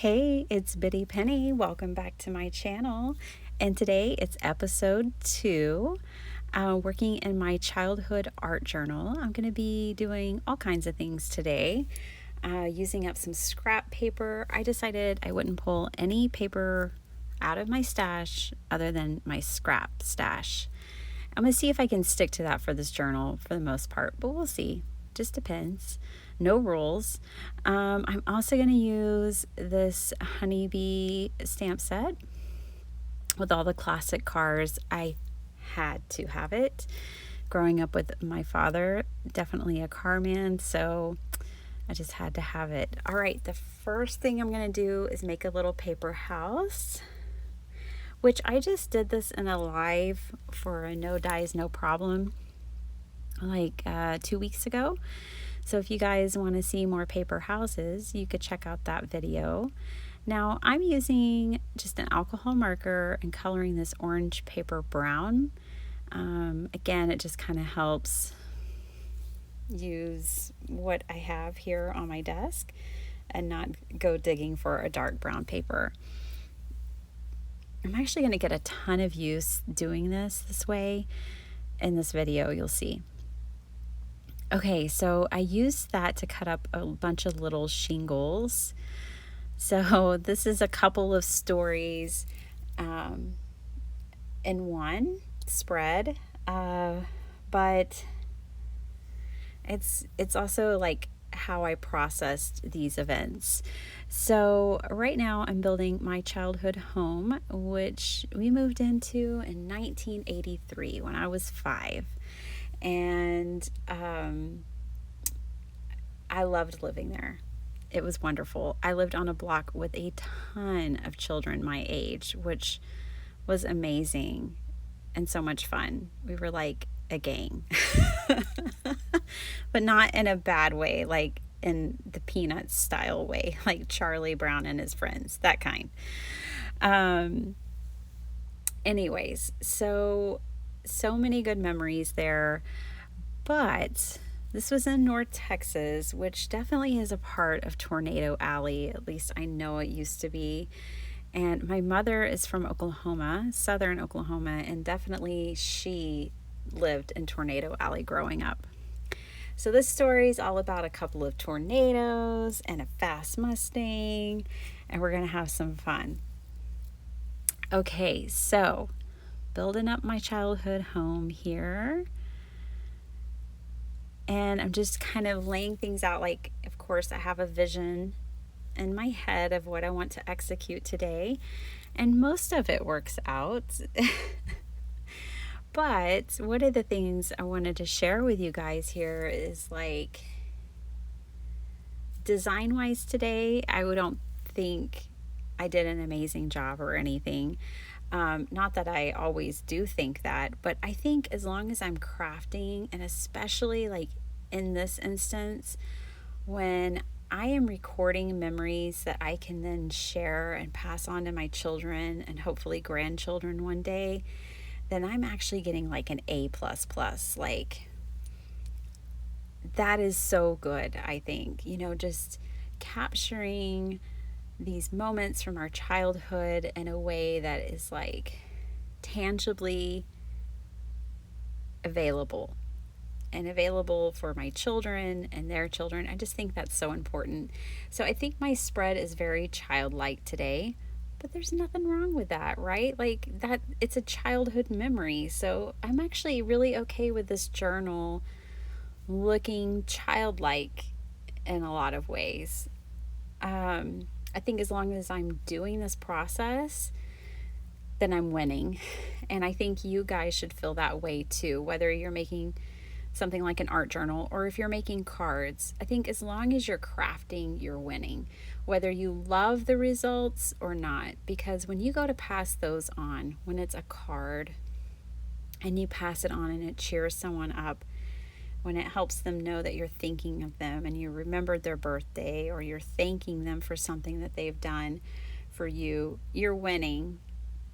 Hey, it's Biddy Penny. Welcome back to my channel. And today it's episode 2, working in my childhood art journal. I'm going to be doing all kinds of things today, using up some scrap paper. I decided I wouldn't pull any paper out of my stash other than my scrap stash. I'm going to see if I can stick to that for this journal for the most part, but we'll see. Just depends. No rules. I'm also going to use this honeybee stamp set with all the classic cars. I had to have it. Growing up with my father, definitely a car man, so I just had to have it. All right, the first thing I'm going to do is make a little paper house, which I just did this in a live for a No Dies No Problem like 2 weeks ago. So if you guys want to see more paper houses, you could check out that video. Now I'm using just an alcohol marker and coloring this orange paper brown. Again, it just kind of helps use what I have here on my desk and not go digging for a dark brown paper. I'm actually going to get a ton of use doing this way in this video, you'll see. Okay, so I used that to cut up a bunch of little shingles. So this is a couple of stories in one spread, but it's also like how I processed these events. So right now I'm building my childhood home, which we moved into in 1983 when I was 5. And I loved living there. It was wonderful. I lived on a block with a ton of children my age, which was amazing and so much fun. We were like a gang, but not in a bad way, like in the Peanuts style way, like Charlie Brown and his friends, that kind. Anyways, so many good memories there, but this was in North Texas, which definitely is a part of Tornado Alley. At least I know it used to be. And my mother is from Oklahoma, southern Oklahoma, and definitely she lived in Tornado Alley growing up. So this story is all about a couple of tornadoes and a fast Mustang, and we're going to have some fun. Okay, so building up my childhood home here. And I'm just kind of laying things out. Like, of course, I have a vision in my head of what I want to execute today. And most of it works out. But one of the things I wanted to share with you guys here is like, design-wise today, I don't think I did an amazing job or anything. Not that I always do think that, but I think as long as I'm crafting, and especially like in this instance, when I am recording memories that I can then share and pass on to my children and hopefully grandchildren one day, then I'm actually getting like an A++. Like, that is so good, I think. Just capturing these moments from our childhood in a way that is like tangibly available for my children and their children. I just think that's so important. So I think my spread is very childlike today, but there's nothing wrong with that, right? Like that, it's a childhood memory. So I'm actually really okay with this journal looking childlike in a lot of ways. I think as long as I'm doing this process, then I'm winning. And I think you guys should feel that way too, whether you're making something like an art journal or if you're making cards. I think as long as you're crafting, you're winning, whether you love the results or not. Because when you go to pass those on, when it's a card and you pass it on and it cheers someone up, when it helps them know that you're thinking of them and you remembered their birthday, or you're thanking them for something that they've done for you, you're winning.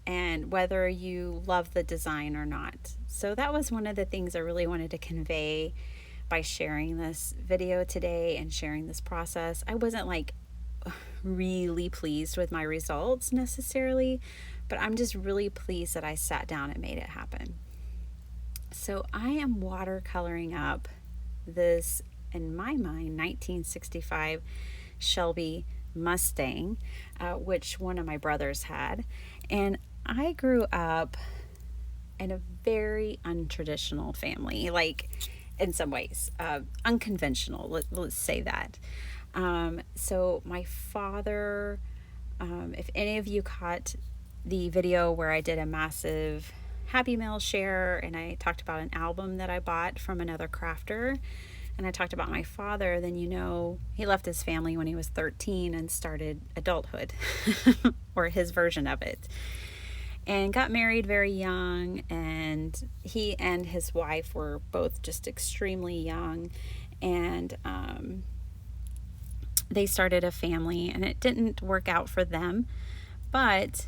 And whether you love the design or not. So that was one of the things I really wanted to convey by sharing this video today and sharing this process. I wasn't like really pleased with my results necessarily, but I'm just really pleased that I sat down and made it happen. So I am watercoloring up this, in my mind, 1965 Shelby Mustang, which one of my brothers had. And I grew up in a very untraditional family, like in some ways, unconventional, let's say that. So my father, if any of you caught the video where I did a massive Happy Meal share and I talked about an album that I bought from another crafter, and I talked about my father, then you know he left his family when he was 13 and started adulthood, or his version of it, and got married very young, and he and his wife were both just extremely young, and they started a family, and it didn't work out for them, but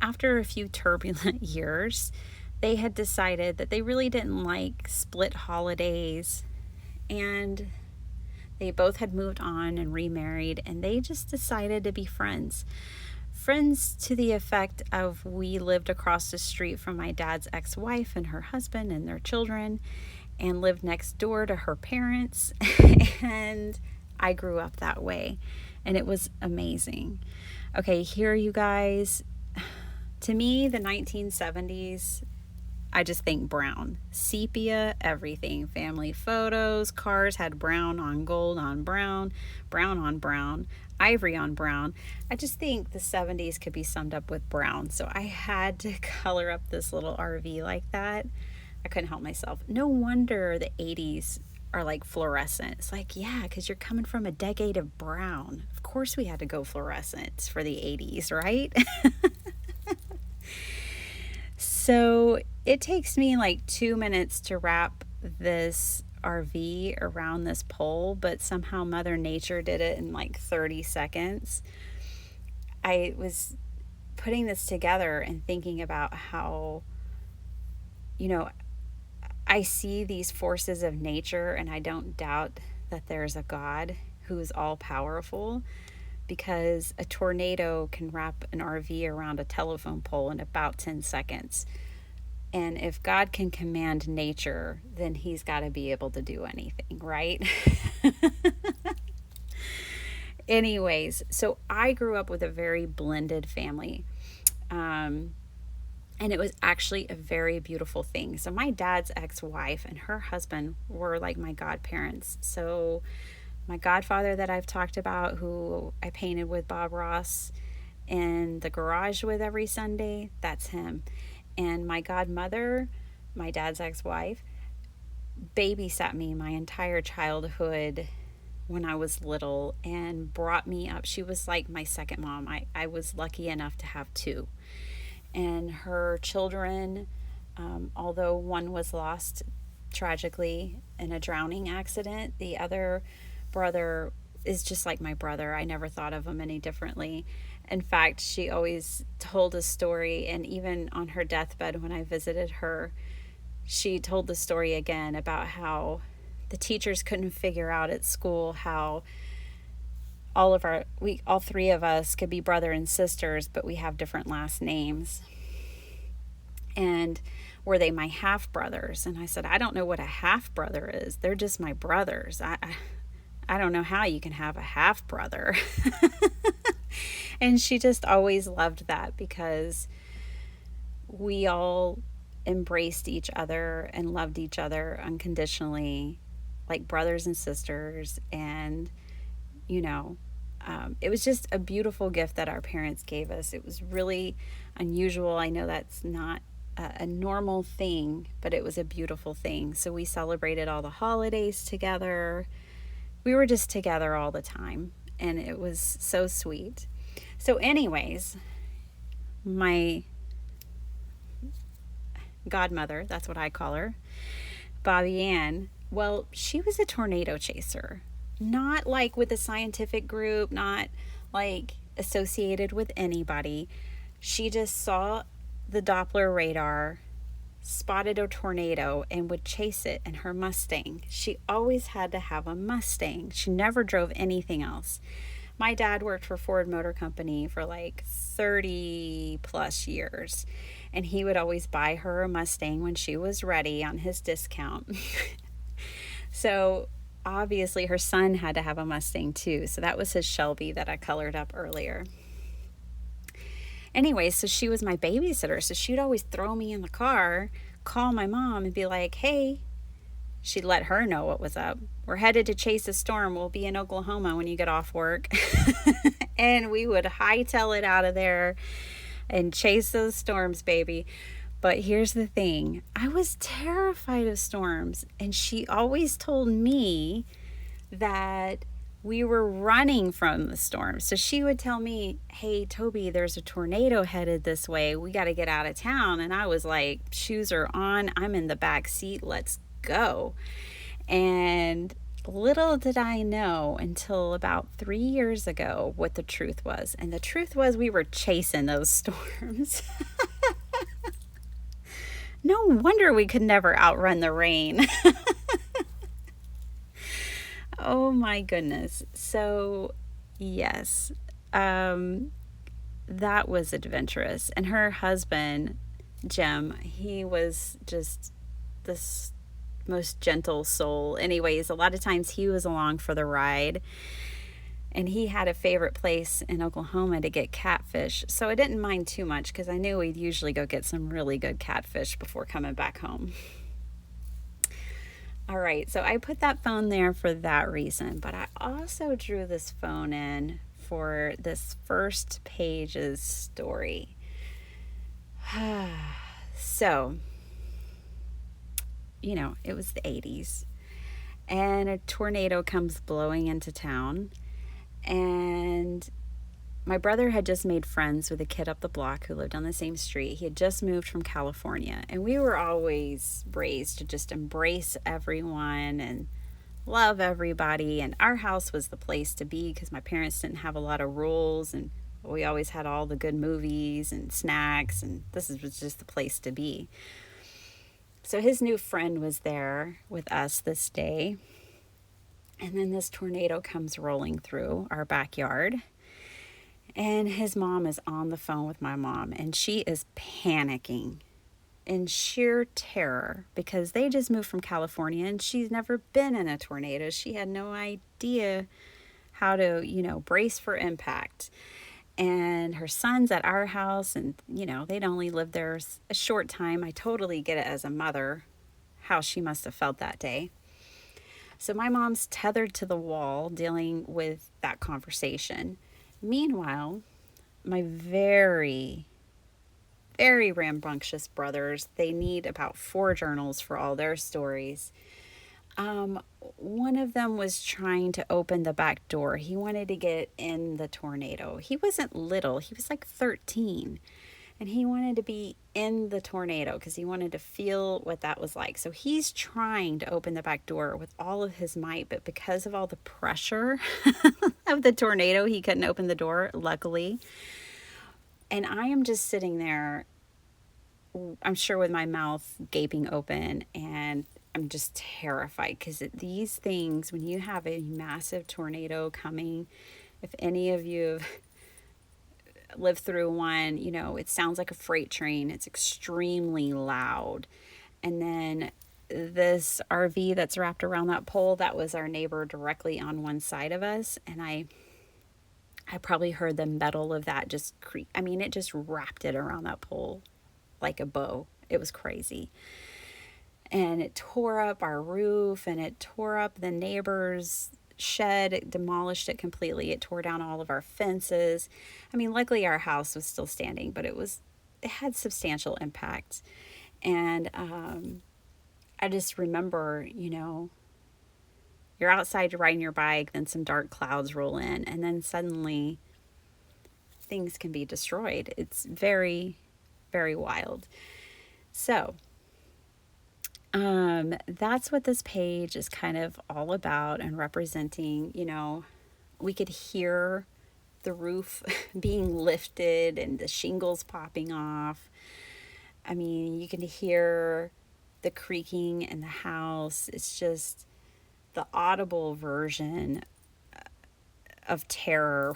after a few turbulent years, they had decided that they really didn't like split holidays, and they both had moved on and remarried, and they just decided to be friends. Friends to the effect of, we lived across the street from my dad's ex-wife and her husband and their children, and lived next door to her parents, and I grew up that way, and it was amazing. Okay, here you guys, to me, the 1970s, I just think brown, sepia, everything. Family photos, cars had brown on gold on brown, brown on brown, ivory on brown. I just think the 70s could be summed up with brown. So I had to color up this little RV like that. I couldn't help myself. No wonder the 80s are like fluorescent. It's like, yeah, because you're coming from a decade of brown. Of course we had to go fluorescent for the 80s, right? So it takes me like 2 minutes to wrap this RV around this pole, but somehow Mother Nature did it in like 30 seconds. I was putting this together and thinking about how, you know, I see these forces of nature, and I don't doubt that there's a God who is all powerful, because a tornado can wrap an RV around a telephone pole in about 10 seconds. And if God can command nature, then he's got to be able to do anything, right? Anyways, so I grew up with a very blended family. And it was actually a very beautiful thing. So my dad's ex-wife and her husband were like my godparents. So my godfather that I've talked about, who I painted with Bob Ross in the garage with every Sunday, that's him. And my godmother, my dad's ex-wife, babysat me my entire childhood when I was little and brought me up. She was like my second mom. I was lucky enough to have two. And her children, although one was lost tragically in a drowning accident, the other brother is just like my brother. I never thought of him any differently. In fact, she always told a story, and even on her deathbed when I visited her, she told the story again about how the teachers couldn't figure out at school how all three of us could be brother and sisters, but we have different last names. And were they my half brothers? And I said, I don't know what a half brother is. They're just my brothers. I don't know how you can have a half brother. And she just always loved that, because we all embraced each other and loved each other unconditionally, like brothers and sisters. And, you know, it was just a beautiful gift that our parents gave us. It was really unusual. I know that's not a normal thing, but it was a beautiful thing. So we celebrated all the holidays together. We were just together all the time, and it was so sweet. So anyways, my godmother, that's what I call her, Bobby Ann, well, she was a tornado chaser. Not like with a scientific group, not like associated with anybody. She just saw the Doppler radar, spotted a tornado, and would chase it in her Mustang. She always had to have a Mustang. She never drove anything else. my dad worked for Ford Motor Company for like 30 plus years, and he would always buy her a Mustang when she was ready on his discount. So obviously her son had to have a Mustang too. So that was his Shelby that I colored up earlier. Anyway, so she was my babysitter. So she'd always throw me in the car, call my mom, and be like, hey, she'd let her know what was up. We're headed to chase a storm. We'll be in Oklahoma when you get off work. And we would hightail it out of there and chase those storms, baby. But here's the thing. I was terrified of storms. And she always told me that we were running from the storm. So she would tell me, hey, Toby, there's a tornado headed this way. We got to get out of town. And I was like, shoes are on. I'm in the back seat. Let's go. And little did I know until about 3 years ago what the truth was. And the truth was we were chasing those storms. No wonder we could never outrun the rain. Oh my goodness. So, yes, that was adventurous. And her husband, Jim, he was just this most gentle soul. Anyways, a lot of times he was along for the ride. And he had a favorite place in Oklahoma to get catfish. So I didn't mind too much because I knew we'd usually go get some really good catfish before coming back home. All right, so I put that phone there for that reason, but I also drew this phone in for this first page's story. So, you know, it was the 80s, and a tornado comes blowing into town, and my brother had just made friends with a kid up the block who lived on the same street. He had just moved from California, and we were always raised to just embrace everyone and love everybody. And our house was the place to be because my parents didn't have a lot of rules, and we always had all the good movies and snacks, and this was just the place to be. So his new friend was there with us this day, and then this tornado comes rolling through our backyard. And his mom is on the phone with my mom, and she is panicking in sheer terror because they just moved from California and she's never been in a tornado. She had no idea how to, brace for impact. And her son's at our house, and, they'd only lived there a short time. I totally get it as a mother, how she must have felt that day. So my mom's tethered to the wall dealing with that conversation. Meanwhile, my very, very rambunctious brothers, they need about 4 journals for all their stories. One of them was trying to open the back door. He wanted to get in the tornado. He wasn't little. He was like 13. And he wanted to be in the tornado because he wanted to feel what that was like. So he's trying to open the back door with all of his might, but because of all the pressure of the tornado, he couldn't open the door, luckily. And I am just sitting there, I'm sure with my mouth gaping open, and I'm just terrified because these things, when you have a massive tornado coming, if any of you have lived through one, it sounds like a freight train. It's extremely loud. And then this RV that's wrapped around that pole, that was our neighbor directly on one side of us. And I probably heard the metal of that just creak. I mean, it just wrapped it around that pole like a bow. It was crazy. And it tore up our roof, and it tore up the neighbor's shed. It demolished it completely. It tore down all of our fences. I mean, luckily our house was still standing, but it had substantial impact. And I just remember, you're outside riding your bike, then some dark clouds roll in, and then suddenly things can be destroyed. It's very, very wild. So that's what this page is kind of all about and representing. We could hear the roof being lifted and the shingles popping off. I mean, you can hear the creaking in the house. It's just the audible version of terror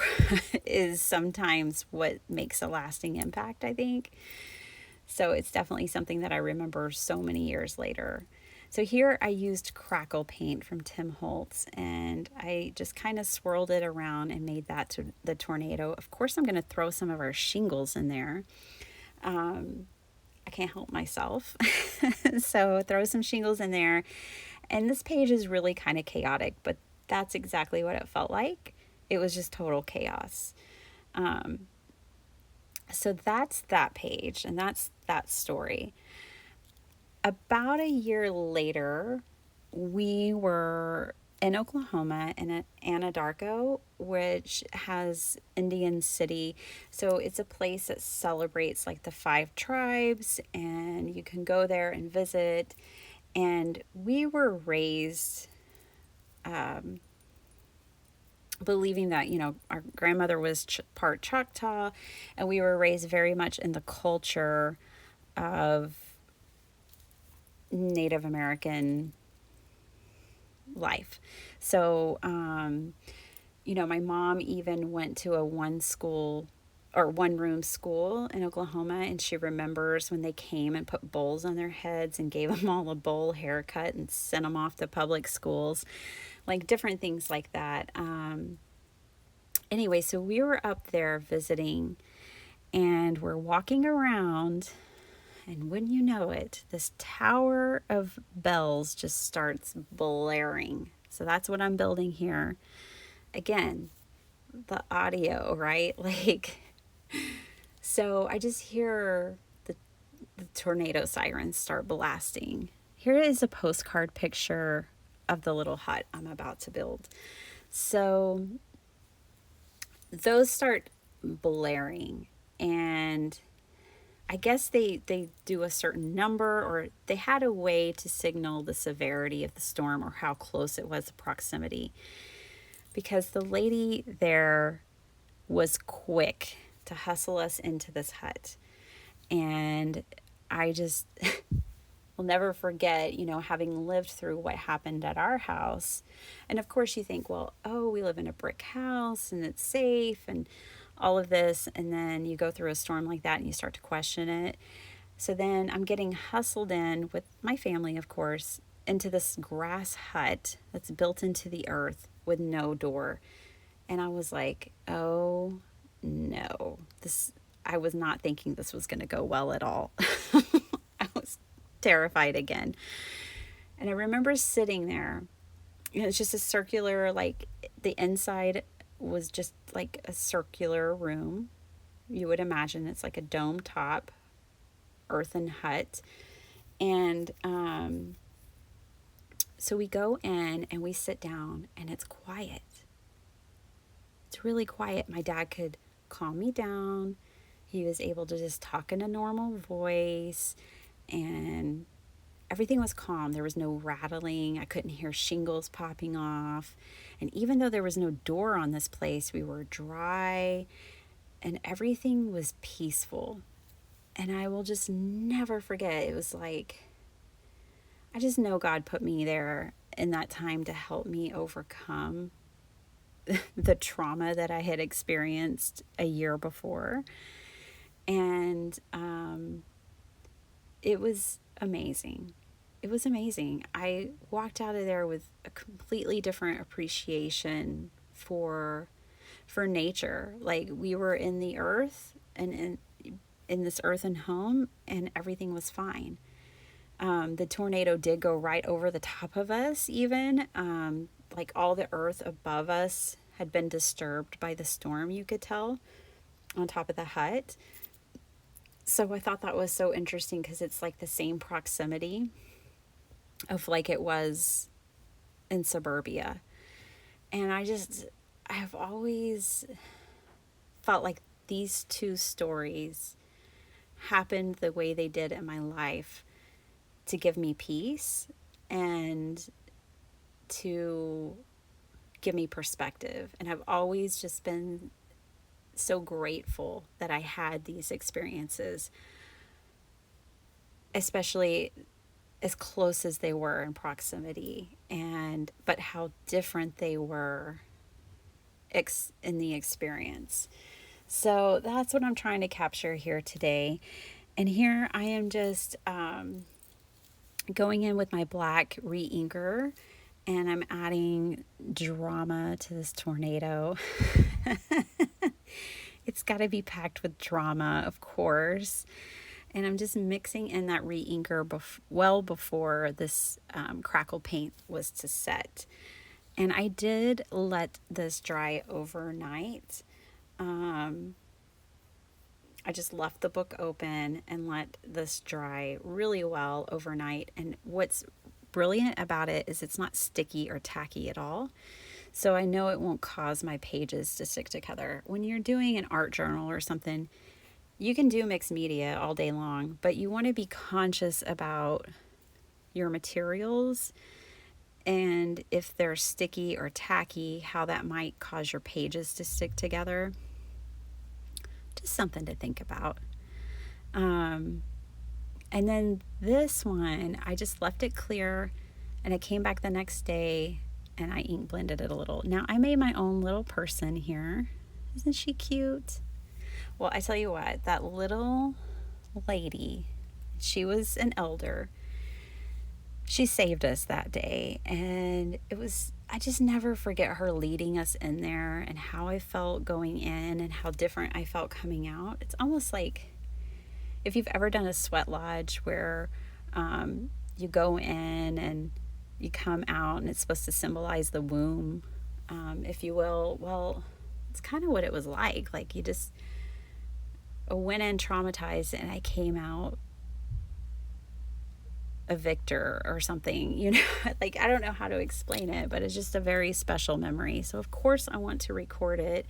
is sometimes what makes a lasting impact, I think. So it's definitely something that I remember so many years later. So here I used crackle paint from Tim Holtz, and I just kind of swirled it around and made that to the tornado. Of course, I'm going to throw some of our shingles in there. I can't help myself. So throw some shingles in there. And this page is really kind of chaotic, but that's exactly what it felt like. It was just total chaos. So that's that page, and that's that story. About a year later, we were in Oklahoma in Anadarko, which has Indian City. So it's a place that celebrates like the 5 tribes, and you can go there and visit. And we were raised believing that, our grandmother was part Choctaw, and we were raised very much in the culture of Native American life. So, my mom even went to a one room school in Oklahoma, and she remembers when they came and put bowls on their heads and gave them all a bowl haircut and sent them off to public schools, like different things like that. Anyway, so we were up there visiting, and we're walking around, and wouldn't you know it, this tower of bells just starts blaring. So that's what I'm building here. Again, the audio, right? So I just hear the tornado sirens start blasting. Here is a postcard picture of the little hut I'm about to build. So those start blaring, and I guess they do a certain number, or they had a way to signal the severity of the storm or how close it was to proximity, because the lady there was quick to hustle us into this hut. And I just will never forget, having lived through what happened at our house. And of course you think, well, oh, we live in a brick house and it's safe and all of this. And then you go through a storm like that and you start to question it. So then I'm getting hustled in with my family, of course, into this grass hut that's built into the earth with no door. And I was like, oh no, I was not thinking this was going to go well at all. I was terrified again. And I remember sitting there. It's just a circular, like the inside was just like a circular room. You would imagine it's like a dome top earthen hut. And so we go in and we sit down, and it's quiet. It's really quiet. My dad could calm me down. He was able to just talk in a normal voice, and everything was calm. There was no rattling. I couldn't hear shingles popping off. And even though there was no door on this place, we were dry, and everything was peaceful. And I will just never forget. It was like, I just know God put me there in that time to help me overcome the trauma that I had experienced a year before. And it was amazing. It was amazing. I walked out of there with a completely different appreciation for nature. Like, we were in the earth and in this earthen home, and everything was fine. The tornado did go right over the top of us, even. Like, all the earth above us had been disturbed by the storm, you could tell, on top of the hut. So I thought that was so interesting, because it's like the same proximity of like it was in suburbia. And I have always felt like these two stories happened the way they did in my life to give me peace and to give me perspective. And I've always just been so grateful that I had these experiences, especially as close as they were in proximity, but how different they were in the experience. So that's what I'm trying to capture here today. And here I am just going in with my black re-inker, and I'm adding drama to this tornado. It's got to be packed with drama, of course. And I'm just mixing in that re-inker well before this crackle paint was to set. And I did let this dry overnight. I just left the book open and let this dry really well overnight. And what's brilliant about it is it's not sticky or tacky at all. So I know it won't cause my pages to stick together. When you're doing an art journal or something, you can do mixed media all day long, but you want to be conscious about your materials and if they're sticky or tacky, how that might cause your pages to stick together. Just something to think about. And then this one, I just left it clear, and I came back the next day and I ink blended it a little. Now I made my own little person here. Isn't she cute? Well, I tell you what, that little lady, she was an elder. She saved us that day, and I just never forget her leading us in there and how I felt going in and how different I felt coming out. It's almost like if you've ever done a sweat lodge where you go in and you come out and it's supposed to symbolize the womb, if you will. Well, it's kind of what it was like. Like you just went in traumatized and I came out a victor or something, you know. Like I don't know how to explain it, but it's just a very special memory. So of course I want to record it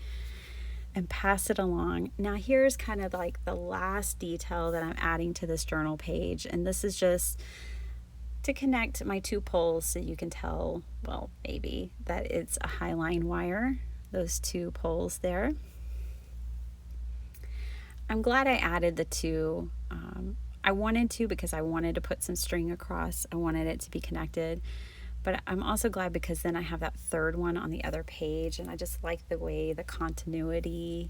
and pass it along. Now here's kind of like the last detail that I'm adding to this journal page, and this is just to connect my two poles so you can tell, well, maybe that it's a highline wire, those two poles there. I'm glad I added the two. I wanted to because I wanted to put some string across. I wanted it to be connected. But I'm also glad because then I have that third one on the other page, and I just like the way the continuity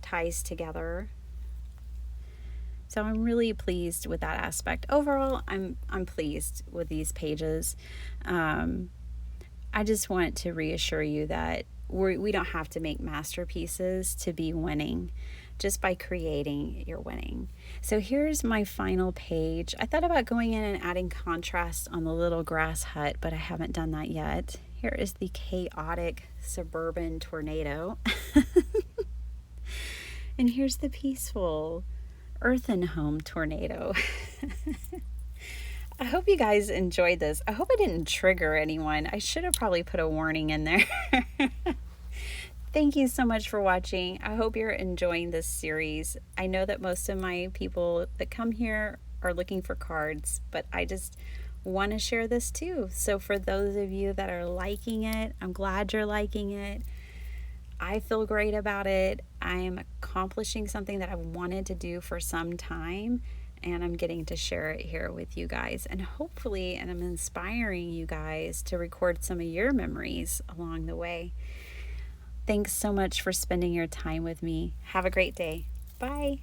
ties together. So I'm really pleased with that aspect. Overall, I'm pleased with these pages. I just want to reassure you that we don't have to make masterpieces to be winning. Just by creating, you're winning. So here's my final page. I thought about going in and adding contrast on the little grass hut, but I haven't done that yet. Here is the chaotic suburban tornado. And here's the peaceful earthen home tornado. I hope you guys enjoyed this. I hope I didn't trigger anyone. I should have probably put a warning in there. Thank you so much for watching. I hope you're enjoying this series. I know that most of my people that come here are looking for cards, but I just want to share this too. So for those of you that are liking it, I'm glad you're liking it. I feel great about it. I'm accomplishing something that I've wanted to do for some time, and I'm getting to share it here with you guys. And hopefully, and I'm inspiring you guys to record some of your memories along the way. Thanks so much for spending your time with me. Have a great day. Bye.